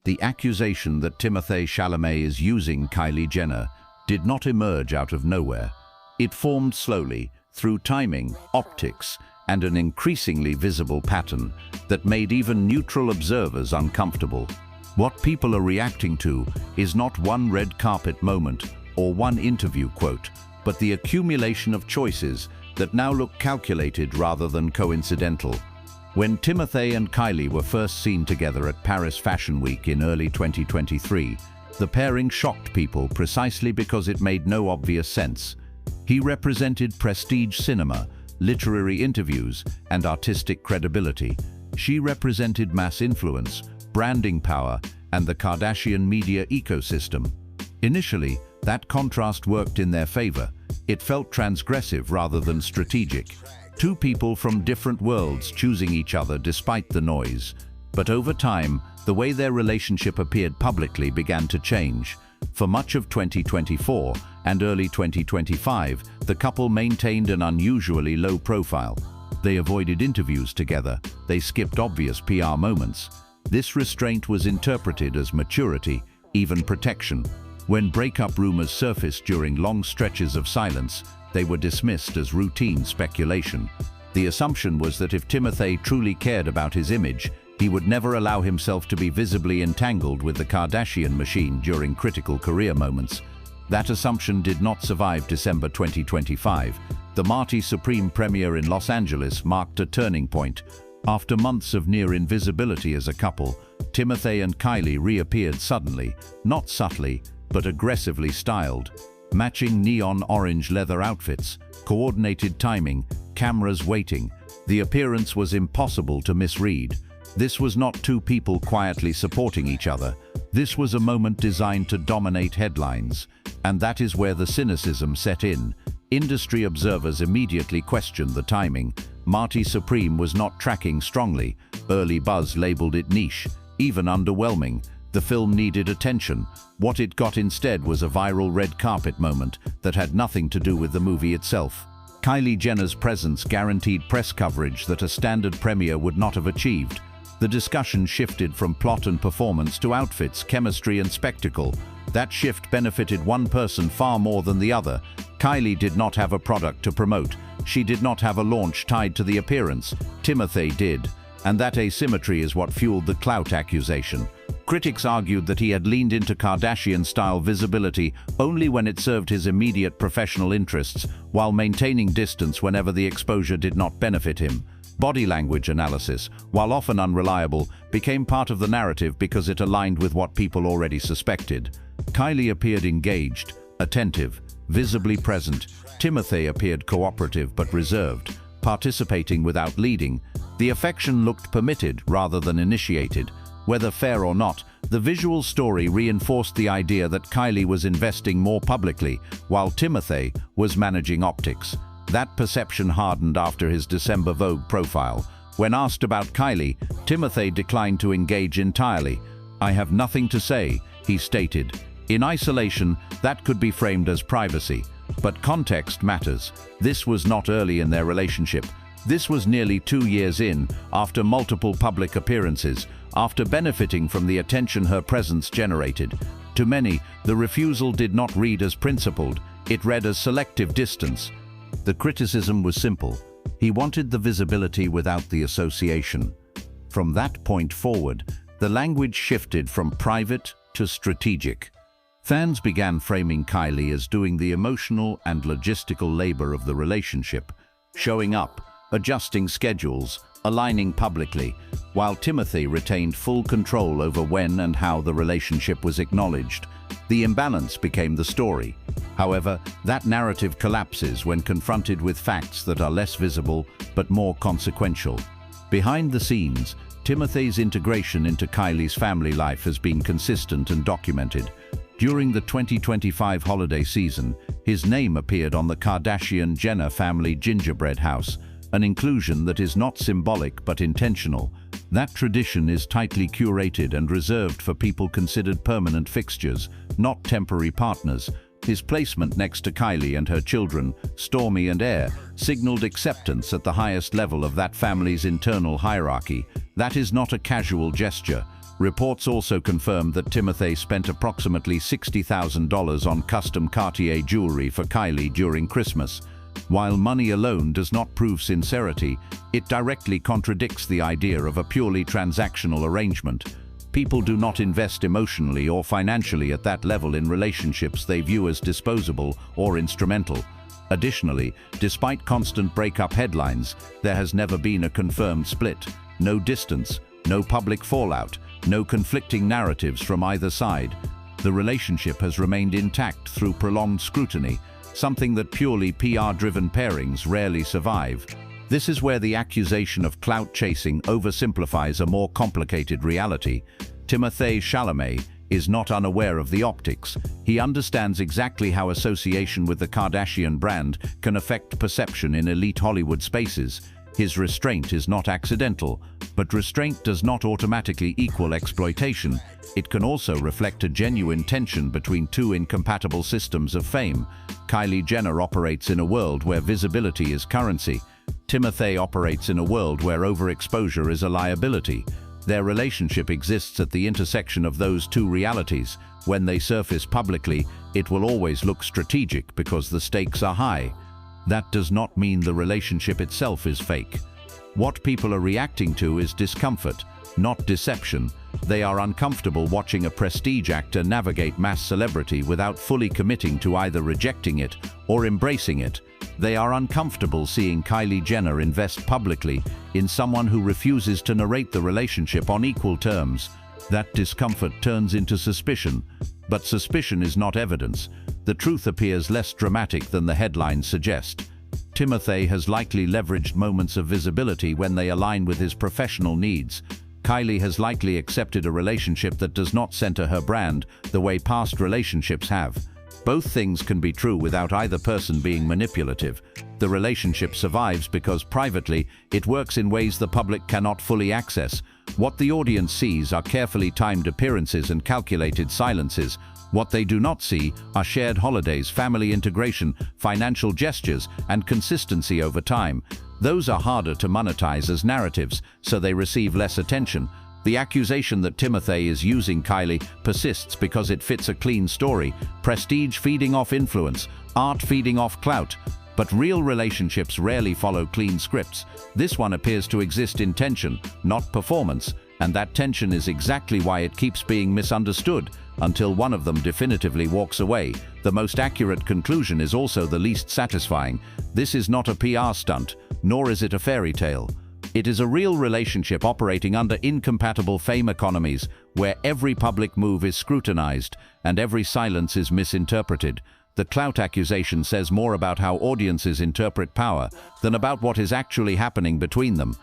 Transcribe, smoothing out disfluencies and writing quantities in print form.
The accusation that Timothée Chalamet is using Kylie Jenner did not emerge out of nowhere. It formed slowly through timing, optics, and an increasingly visible pattern that made even neutral observers uncomfortable. What people are reacting to is not one red carpet moment or one interview quote, but the accumulation of choices that now look calculated rather than coincidental. When Timothée and Kylie were first seen together at Paris Fashion Week in early 2023, the pairing shocked people precisely because it made no obvious sense. He represented prestige cinema, literary interviews, and artistic credibility. She represented mass influence, branding power, and the Kardashian media ecosystem. Initially, that contrast worked in their favor. It felt transgressive rather than strategic. Two people from different worlds choosing each other despite the noise. But over time, the way their relationship appeared publicly began to change. For much of 2024 and early 2025, the couple maintained an unusually low profile. They avoided interviews together. They skipped obvious PR moments. This restraint was interpreted as maturity, even protection. When breakup rumors surfaced during long stretches of silence, they were dismissed as routine speculation. The assumption was that if Timothée truly cared about his image, he would never allow himself to be visibly entangled with the Kardashian machine during critical career moments. That assumption did not survive December 2025. The Marty Supreme premiere in Los Angeles marked a turning point. After months of near invisibility as a couple, Timothée and Kylie reappeared suddenly, not subtly, but aggressively styled. Matching neon orange leather outfits, coordinated timing, cameras waiting. The appearance was impossible to misread. This was not two people quietly supporting each other. This was a moment designed to dominate headlines. And that is where the cynicism set in. Industry observers immediately questioned the timing. Marty Supreme was not tracking strongly. Early buzz labeled it niche, even underwhelming. The film needed attention. What it got instead was a viral red carpet moment that had nothing to do with the movie itself. Kylie Jenner's presence guaranteed press coverage that a standard premiere would not have achieved. The discussion shifted from plot and performance to outfits, chemistry, and spectacle. That shift benefited one person far more than the other. Kylie did not have a product to promote. She did not have a launch tied to the appearance. Timothée did. And that asymmetry is what fueled the clout accusation. Critics argued that he had leaned into Kardashian-style visibility only when it served his immediate professional interests, while maintaining distance whenever the exposure did not benefit him. Body language analysis, while often unreliable, became part of the narrative because it aligned with what people already suspected. Kylie appeared engaged, attentive, visibly present. Timothée appeared cooperative but reserved, participating without leading. The affection looked permitted rather than initiated. Whether fair or not, the visual story reinforced the idea that Kylie was investing more publicly, while Timothée was managing optics. That perception hardened after his December Vogue profile. When asked about Kylie, Timothée declined to engage entirely. "I have nothing to say," he stated. In isolation, that could be framed as privacy. But context matters. This was not early in their relationship. This was nearly 2 years in, after multiple public appearances, after benefiting from the attention her presence generated. To many, the refusal did not read as principled. It read as selective distance. The criticism was simple. He wanted the visibility without the association. From that point forward, the language shifted from private to strategic. Fans began framing Kylie as doing the emotional and logistical labor of the relationship, showing up, adjusting schedules, aligning publicly, while Timothée retained full control over when and how the relationship was acknowledged. The imbalance became the story. However, that narrative collapses when confronted with facts that are less visible but more consequential. Behind the scenes, Timothée's integration into Kylie's family life has been consistent and documented. During the 2025 holiday season, his name appeared on the Kardashian-Jenner family gingerbread house, an inclusion that is not symbolic but intentional. That tradition is tightly curated and reserved for people considered permanent fixtures, not temporary partners. His placement next to Kylie and her children, Stormi and Air, signaled acceptance at the highest level of that family's internal hierarchy. That is not a casual gesture. Reports also confirmed that Timothée spent approximately $60,000 on custom Cartier jewelry for Kylie during Christmas. While money alone does not prove sincerity, it directly contradicts the idea of a purely transactional arrangement. People do not invest emotionally or financially at that level in relationships they view as disposable or instrumental. Additionally, despite constant breakup headlines, there has never been a confirmed split. No distance, no public fallout, no conflicting narratives from either side. The relationship has remained intact through prolonged scrutiny, something that purely PR-driven pairings rarely survive. This is where the accusation of clout chasing oversimplifies a more complicated reality. Timothée Chalamet is not unaware of the optics. He understands exactly how association with the Kardashian brand can affect perception in elite Hollywood spaces. His restraint is not accidental, but restraint does not automatically equal exploitation. It can also reflect a genuine tension between two incompatible systems of fame. Kylie Jenner operates in a world where visibility is currency. Timothée operates in a world where overexposure is a liability. Their relationship exists at the intersection of those two realities. When they surface publicly, it will always look strategic because the stakes are high. That does not mean the relationship itself is fake. What people are reacting to is discomfort, not deception. They are uncomfortable watching a prestige actor navigate mass celebrity without fully committing to either rejecting it or embracing it. They are uncomfortable seeing Kylie Jenner invest publicly in someone who refuses to narrate the relationship on equal terms. That discomfort turns into suspicion, but suspicion is not evidence. The truth appears less dramatic than the headlines suggest. Timothée has likely leveraged moments of visibility when they align with his professional needs. Kylie has likely accepted a relationship that does not center her brand the way past relationships have. Both things can be true without either person being manipulative. The relationship survives because privately, it works in ways the public cannot fully access. What the audience sees are carefully timed appearances and calculated silences. What they do not see are shared holidays, family integration, financial gestures, and consistency over time. Those are harder to monetize as narratives, so they receive less attention. The accusation that Timothée is using Kylie persists because it fits a clean story: prestige feeding off influence, art feeding off clout. But real relationships rarely follow clean scripts. This one appears to exist in tension, not performance, and that tension is exactly why it keeps being misunderstood, until one of them definitively walks away. The most accurate conclusion is also the least satisfying. This is not a PR stunt, nor is it a fairy tale. It is a real relationship operating under incompatible fame economies, where every public move is scrutinized and every silence is misinterpreted. The clout accusation says more about how audiences interpret power than about what is actually happening between them.